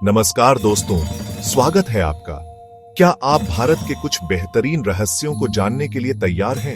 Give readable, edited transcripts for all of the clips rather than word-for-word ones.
नमस्कार दोस्तों, स्वागत है आपका। क्या आप भारत के कुछ बेहतरीन रहस्यों को जानने के लिए तैयार हैं?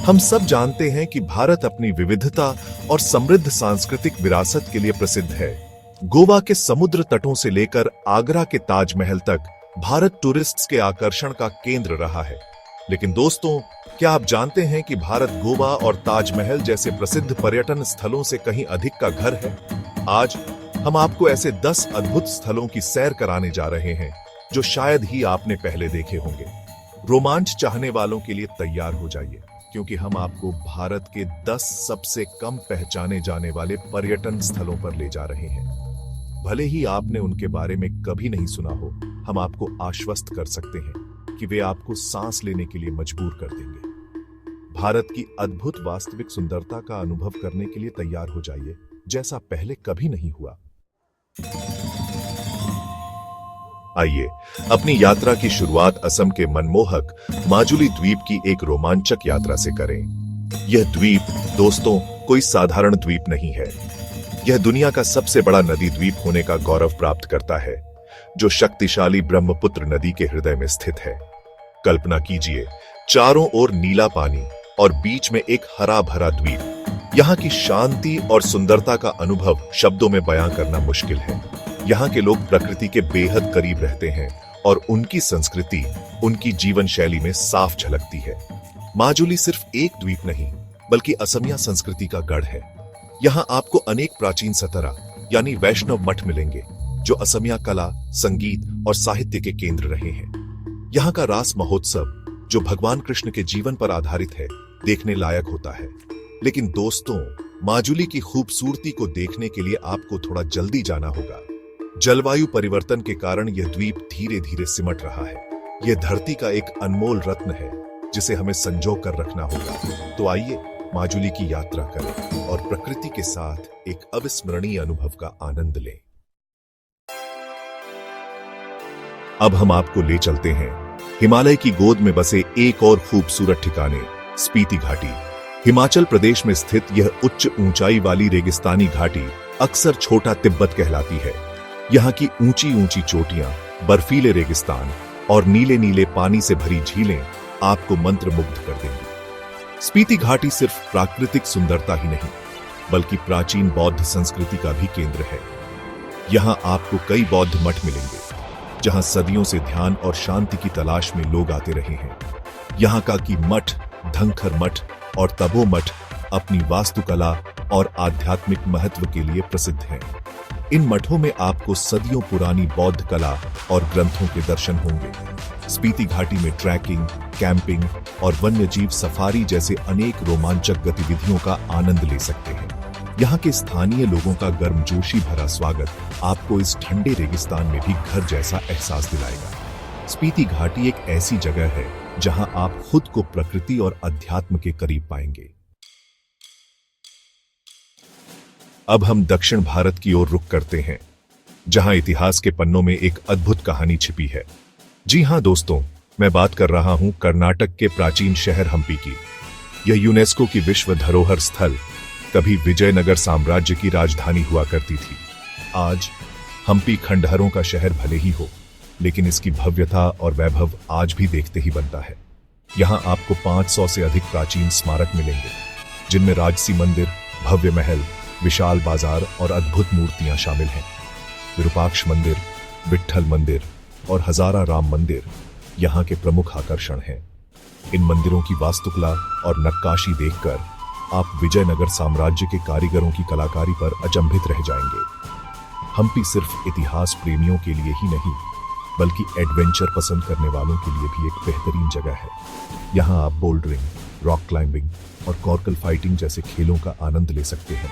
हम सब जानते हैं कि भारत अपनी विविधता और समृद्ध सांस्कृतिक विरासत के लिए प्रसिद्ध है। गोवा के समुद्र तटों से लेकर आगरा के ताजमहल तक भारत टूरिस्ट्स के आकर्षण का केंद्र रहा है। लेकिन दोस्तों, क्या आप जानते हैं कि भारत गोवा और ताजमहल जैसे प्रसिद्ध पर्यटन स्थलों से कहीं अधिक का घर है? आज हम आपको ऐसे 10 अद्भुत स्थलों की सैर कराने जा रहे हैं जो शायद ही आपने पहले देखे होंगे। रोमांच चाहने वालों के लिए तैयार हो जाइए, क्योंकि हम आपको भारत के 10 सबसे कम पहचाने जाने वाले पर्यटन स्थलों पर ले जा रहे हैं। भले ही आपने उनके बारे में कभी नहीं सुना हो, हम आपको आश्वस्त कर सकते हैं कि वे आपको सांस लेने के लिए मजबूर कर देंगे। भारत की अद्भुत वास्तविक सुंदरता का अनुभव करने के लिए तैयार हो जाइए, जैसा पहले कभी नहीं हुआ। आइए अपनी यात्रा की शुरुआत असम के मनमोहक माजुली द्वीप की एक रोमांचक यात्रा से करें। यह द्वीप दोस्तों कोई साधारण द्वीप नहीं है। यह दुनिया का सबसे बड़ा नदी द्वीप होने का गौरव प्राप्त करता है, जो शक्तिशाली ब्रह्मपुत्र नदी के हृदय में स्थित है। कल्पना कीजिए, चारों ओर नीला पानी और बीच में एक हरा भरा द्वीप। यहाँ की शांति और सुंदरता का अनुभव शब्दों में बयां करना मुश्किल है। यहाँ के लोग प्रकृति के बेहद करीब रहते हैं और उनकी संस्कृति उनकी जीवन शैली में साफ झलकती है। माजुली सिर्फ एक द्वीप नहीं, बल्कि असमिया संस्कृति का गढ़ है। यहाँ आपको अनेक प्राचीन सतरा यानी वैष्णव मठ मिलेंगे, जो असमिया कला, संगीत और साहित्य के केंद्र रहे हैं। यहाँ का रास महोत्सव, जो भगवान कृष्ण के जीवन पर आधारित है, देखने लायक होता है। लेकिन दोस्तों, माजुली की खूबसूरती को देखने के लिए आपको थोड़ा जल्दी जाना होगा। जलवायु परिवर्तन के कारण यह द्वीप धीरे धीरे सिमट रहा है। यह धरती का एक अनमोल रत्न है, जिसे हमें संजो कर रखना होगा। तो आइए माजुली की यात्रा करें और प्रकृति के साथ एक अविस्मरणीय अनुभव का आनंद लें। अब हम आपको ले चलते हैं हिमालय की गोद में बसे एक और खूबसूरत ठिकाने, स्पीति घाटी। हिमाचल प्रदेश में स्थित यह उच्च ऊंचाई वाली रेगिस्तानी घाटी अक्सर छोटा तिब्बत कहलाती है। यहाँ की ऊंची ऊंची चोटियां, बर्फीले रेगिस्तान और नीले नीले पानी से भरी झीलें आपको मंत्रमुग्ध कर देंगी। स्पीति घाटी सिर्फ प्राकृतिक सुंदरता ही नहीं, बल्कि प्राचीन बौद्ध संस्कृति का भी केंद्र है। यहाँ आपको कई बौद्ध मठ मिलेंगे, जहाँ सदियों से ध्यान और शांति की तलाश में लोग आते रहे हैं। यहाँ का की मठ, धंखर मठ और तबो मठ अपनी वास्तुकला और आध्यात्मिक महत्व के लिए प्रसिद्ध हैं। इन मठों में आपको सदियों पुरानी बौद्ध कला और ग्रंथों के दर्शन होंगे। स्पीति घाटी में ट्रैकिंग, कैंपिंग और वन्यजीव सफारी जैसे अनेक रोमांचक गतिविधियों का आनंद ले सकते हैं। यहाँ के स्थानीय लोगों का गर्मजोशी भरा स्वागत आपको इस ठंडे रेगिस्तान में भी घर जैसा एहसास दिलाएगा। स्पीति घाटी एक ऐसी जगह है जहां आप खुद को प्रकृति और अध्यात्म के करीब पाएंगे। अब हम दक्षिण भारत की ओर रुख करते हैं, जहां इतिहास के पन्नों में एक अद्भुत कहानी छिपी है। जी हां दोस्तों, मैं बात कर रहा हूं कर्नाटक के प्राचीन शहर हम्पी की। यह यूनेस्को की विश्व धरोहर स्थल कभी विजयनगर साम्राज्य की राजधानी हुआ करती थी। आज हम्पी खंडहरों का शहर भले ही हो, लेकिन इसकी भव्यता और वैभव आज भी देखते ही बनता है। यहाँ आपको 500 से अधिक प्राचीन स्मारक मिलेंगे, जिनमें राजसी मंदिर, भव्य महल, विशाल बाजार और अद्भुत मूर्तियां शामिल हैं। विरूपाक्ष मंदिर, विट्ठल मंदिर और हजारा राम मंदिर यहाँ के प्रमुख आकर्षण हैं। इन मंदिरों की वास्तुकला और नक्काशी देखकर आप विजयनगर साम्राज्य के कारीगरों की कलाकारी पर अचंभित रह जाएंगे। हम्पी सिर्फ इतिहास प्रेमियों के लिए ही नहीं, बल्कि एडवेंचर पसंद करने वालों के लिए भी एक बेहतरीन जगह है। यहाँ आप बोल्डरिंग, रॉक क्लाइंबिंग और कॉर्कल फाइटिंग जैसे खेलों का आनंद ले सकते हैं।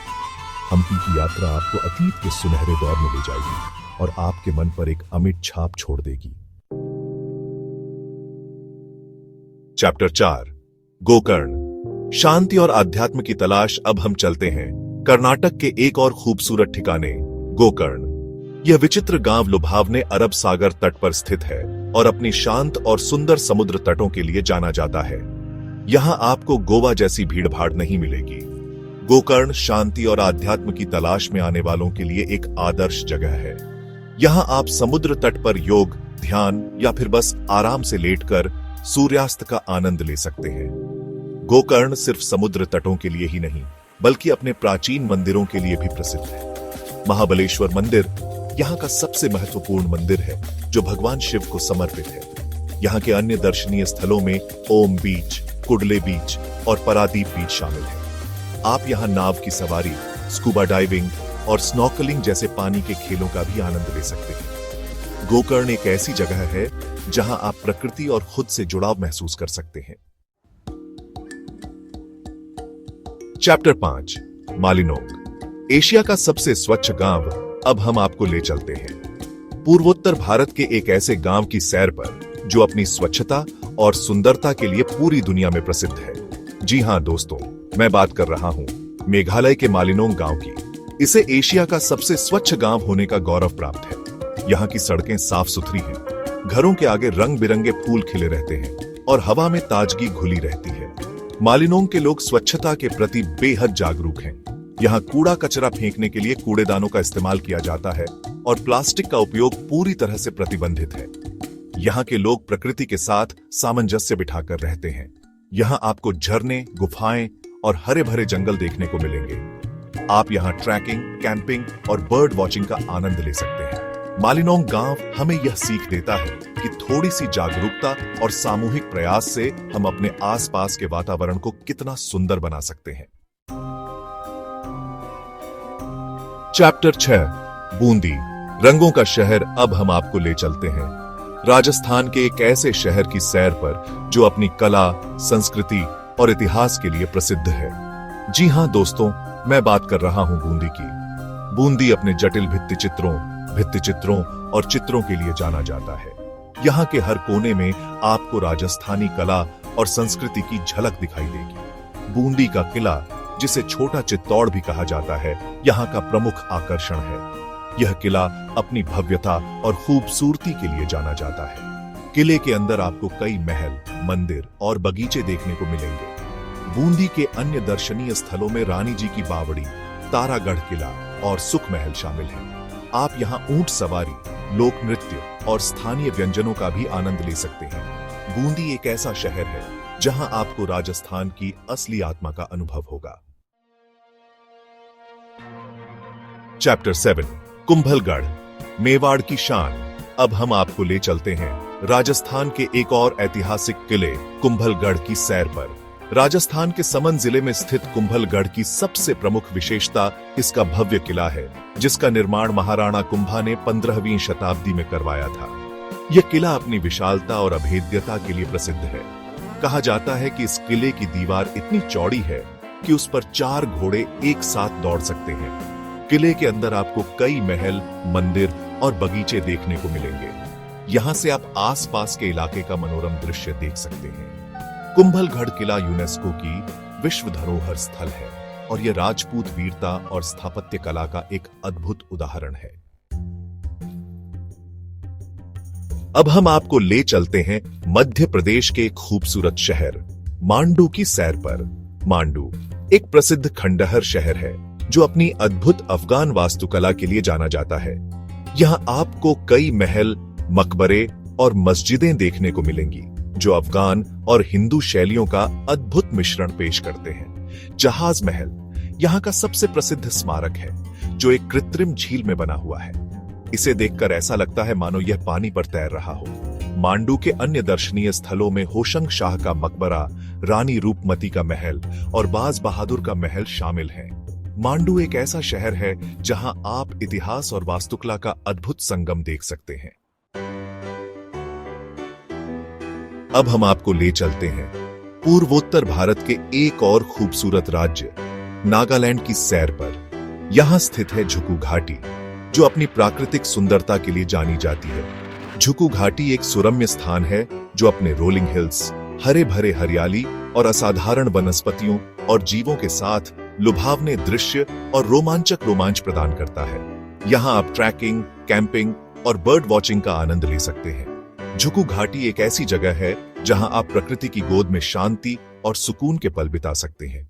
हम्पी की यात्रा आपको अतीत के सुनहरे दौर में ले जाएगी और आपके मन पर एक अमिट छाप छोड़ देगी। चैप्टर 4, गोकर्ण। शांति और अध्यात्म की तलाश। अब हम चलते हैं कर्नाटक के एक और खूबसूरत ठिकाने, गोकर्ण। यह विचित्र गांव लुभावने अरब सागर तट पर स्थित है और अपनी शांत और सुंदर समुद्र तटों के लिए जाना जाता है। यहाँ आपको गोवा जैसी भीड़भाड़ नहीं मिलेगी। गोकर्ण शांति और आध्यात्म की तलाश में आने वालों के लिए एक आदर्श जगह है। यहाँ आप समुद्र तट पर योग, ध्यान या फिर बस आराम से लेटकर सूर्यास्त का आनंद ले सकते हैं। गोकर्ण सिर्फ समुद्र तटों के लिए ही नहीं, बल्कि अपने प्राचीन मंदिरों के लिए भी प्रसिद्ध है। महाबलेश्वर मंदिर यहाँ का सबसे महत्वपूर्ण मंदिर है, जो भगवान शिव को समर्पित है। यहाँ के अन्य दर्शनीय स्थलों में ओम बीच, कुडले बीच और परादीप बीच शामिल है। आप यहाँ नाव की सवारी, स्कूबा डाइविंग और स्नॉर्कलिंग जैसे पानी के खेलों का भी आनंद ले सकते हैं। गोकर्ण एक ऐसी जगह है जहां आप प्रकृति और खुद से जुड़ाव महसूस कर सकते हैं। चैप्टर 5, मालिनोंग, एशिया का सबसे स्वच्छ गांव। अब हम आपको ले चलते हैं पूर्वोत्तर भारत के एक ऐसे गांव की सैर पर जो अपनी स्वच्छता और सुंदरता के लिए पूरी दुनिया में प्रसिद्ध है। जी हां दोस्तों, मैं बात कर रहा हूं मेघालय के मालिनोंग गांव की। इसे एशिया का सबसे स्वच्छ गांव होने का गौरव प्राप्त है। यहाँ की सड़कें साफ सुथरी हैं, घरों के आगे रंग बिरंगे फूल खिले रहते हैं और हवा में ताजगी घुली रहती है। मालिनोंग के लोग स्वच्छता के प्रति बेहद जागरूक हैं। यहाँ कूड़ा कचरा फेंकने के लिए कूड़ेदानों का इस्तेमाल किया जाता है और प्लास्टिक का उपयोग पूरी तरह से प्रतिबंधित है। यहाँ के लोग प्रकृति के साथ सामंजस्य बिठाकर रहते हैं। यहाँ आपको झरने, गुफाएं और हरे भरे जंगल देखने को मिलेंगे। आप यहाँ ट्रैकिंग, कैंपिंग और बर्ड वॉचिंग का आनंद ले सकते हैं। मालिनोंग गांव हमें यह सीख देता है कि थोड़ी सी जागरूकता और सामूहिक प्रयास से हम अपने आसपास के वातावरण को कितना सुंदर बना सकते हैं। चैप्टर 6, बूंदी, रंगों का शहर। अब हम आपको ले चलते हैं राजस्थान के एक ऐसे शहर की सैर पर जो अपनी कला, संस्कृति और इतिहास के लिए प्रसिद्ध है। जी हां दोस्तों, मैं बात कर रहा हूं बूंदी की। बूंदी अपने जटिल भित्ति चित्रों और चित्रों के लिए जाना जाता है। यहाँ के हर कोने में आपको राजस्थानी कला और संस्कृति की झलक दिखाई देगी। बूंदी का किला, जिसे छोटा चित्तौड़ भी कहा जाता है, यहाँ का प्रमुख आकर्षण है। यह किला अपनी भव्यता और खूबसूरती के लिए जाना जाता है। किले के अंदर आपको कई महल, मंदिर और बगीचे देखने को मिलेंगे। बूंदी के अन्य दर्शनीय स्थलों में रानी जी की बावड़ी, तारागढ़ किला और सुख महल शामिल हैं। आप यहाँ ऊंट सवारी, लोक नृत्य और स्थानीय व्यंजनों का भी आनंद ले सकते हैं। बूंदी एक ऐसा शहर है जहां आपको राजस्थान की असली आत्मा का अनुभव होगा। चैप्टर 7, कुंभलगढ़, मेवाड़ की शान। अब हम आपको ले चलते हैं राजस्थान के एक और ऐतिहासिक किले कुंभलगढ़ की सैर पर। राजस्थान के समन जिले में स्थित कुंभलगढ़ की सबसे प्रमुख विशेषता इसका भव्य किला है, जिसका निर्माण महाराणा कुंभा ने 15वीं शताब्दी में करवाया था। यह किला अपनी विशालता और अभेद्यता के लिए प्रसिद्ध है। कहा जाता है कि इस किले की दीवार इतनी चौड़ी है कि उस पर 4 घोड़े एक साथ दौड़ सकते हैं। किले के अंदर आपको कई महल, मंदिर और बगीचे देखने को मिलेंगे। यहाँ से आप आसपास के इलाके का मनोरम दृश्य देख सकते हैं। कुंभलगढ़ किला यूनेस्को की विश्व धरोहर स्थल है और यह राजपूत वीरता और स्थापत्य कला का एक अद्भुत उदाहरण है। अब हम आपको ले चलते हैं मध्य प्रदेश के एक खूबसूरत शहर मांडू की सैर पर। मांडू एक प्रसिद्ध खंडहर शहर है जो अपनी अद्भुत अफगान वास्तुकला के लिए जाना जाता है। यहाँ आपको कई महल, मकबरे और मस्जिदें देखने को मिलेंगी जो अफगान और हिंदू शैलियों का अद्भुत मिश्रण पेश करते हैं। जहाज महल यहाँ का सबसे प्रसिद्ध स्मारक है जो एक कृत्रिम झील में बना हुआ है। इसे देखकर ऐसा लगता है मानो यह पानी पर तैर रहा हो। मांडू के अन्य दर्शनीय स्थलों में होशंग शाह का मकबरा, रानी रूपमती का महल और बाज बहादुर का महल शामिल हैं। मांडू एक ऐसा शहर है जहां आप इतिहास और वास्तुकला का अद्भुत संगम देख सकते हैं। अब हम आपको ले चलते हैं पूर्वोत्तर भारत के एक और खूबसूरत राज्य नागालैंड की सैर पर। यहां स्थित है झुकू घाटी, जो अपनी प्राकृतिक सुंदरता के लिए जानी जाती है। झुकू घाटी एक सुरम्य स्थान है जो अपने रोलिंग हिल्स, हरे भरे हरियाली और असाधारण वनस्पतियों और जीवों के साथ लुभावने दृश्य और रोमांच प्रदान करता है। यहाँ आप ट्रैकिंग, कैंपिंग और बर्ड वॉचिंग का आनंद ले सकते हैं। झुकू घाटी एक ऐसी जगह है जहां आप प्रकृति की गोद में शांति और सुकून के पल बिता सकते हैं।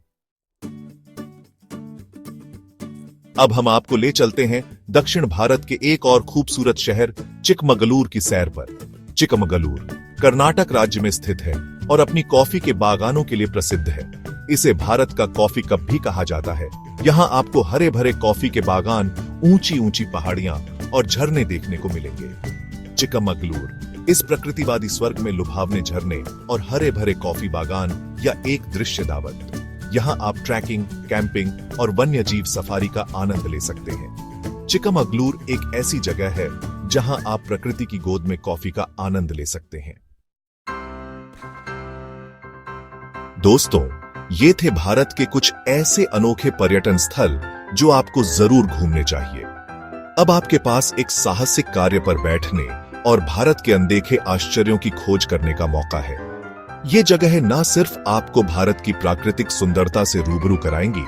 अब हम आपको ले चलते हैं दक्षिण भारत के एक और खूबसूरत शहर चिकमगलूर की सैर पर। चिकमगलूर कर्नाटक राज्य में स्थित है और अपनी कॉफी के बागानों के लिए प्रसिद्ध है। इसे भारत का कॉफी कप भी कहा जाता है। यहाँ आपको हरे भरे कॉफी के बागान, ऊंची ऊंची पहाड़ियां और झरने देखने को मिलेंगे। चिकमगलूर इस प्रकृतिवादी स्वर्ग में लुभावने झरने और हरे भरे कॉफी बागान या एक दृश्य दावत। यहाँ आप ट्रैकिंग, कैंपिंग और वन्य जीव सफारी का आनंद ले सकते हैं। चिकमगलूर एक ऐसी जगह है जहां आप प्रकृति की गोद में कॉफी का आनंद ले सकते हैं। दोस्तों, ये थे भारत के कुछ ऐसे अनोखे पर्यटन स्थल जो आपको जरूर घूमने चाहिए। अब आपके पास एक साहसिक कार्य पर बैठने और भारत के अनदेखे आश्चर्यों की खोज करने का मौका है। ये जगह न सिर्फ आपको भारत की प्राकृतिक सुंदरता से रूबरू कराएंगी,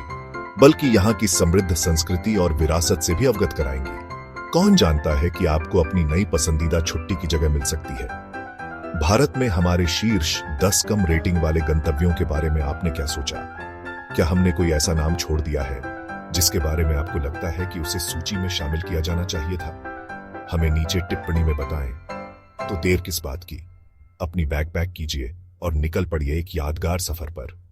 बल्कि यहाँ की समृद्ध संस्कृति और विरासत से भी अवगत कराएंगी। कौन जानता है कि आपको अपनी नई पसंदीदा छुट्टी की जगह मिल सकती है। भारत में हमारे शीर्ष 10 कम रेटिंग वाले गंतव्यों के बारे में आपने क्या सोचा? क्या हमने कोई ऐसा नाम छोड़ दिया है जिसके बारे में आपको लगता है कि उसे सूची में शामिल किया जाना चाहिए था? हमें नीचे टिप्पणी में बताएं। तो देर किस बात की, अपनी बैग पैक कीजिए और निकल पड़िए एक यादगार सफर पर।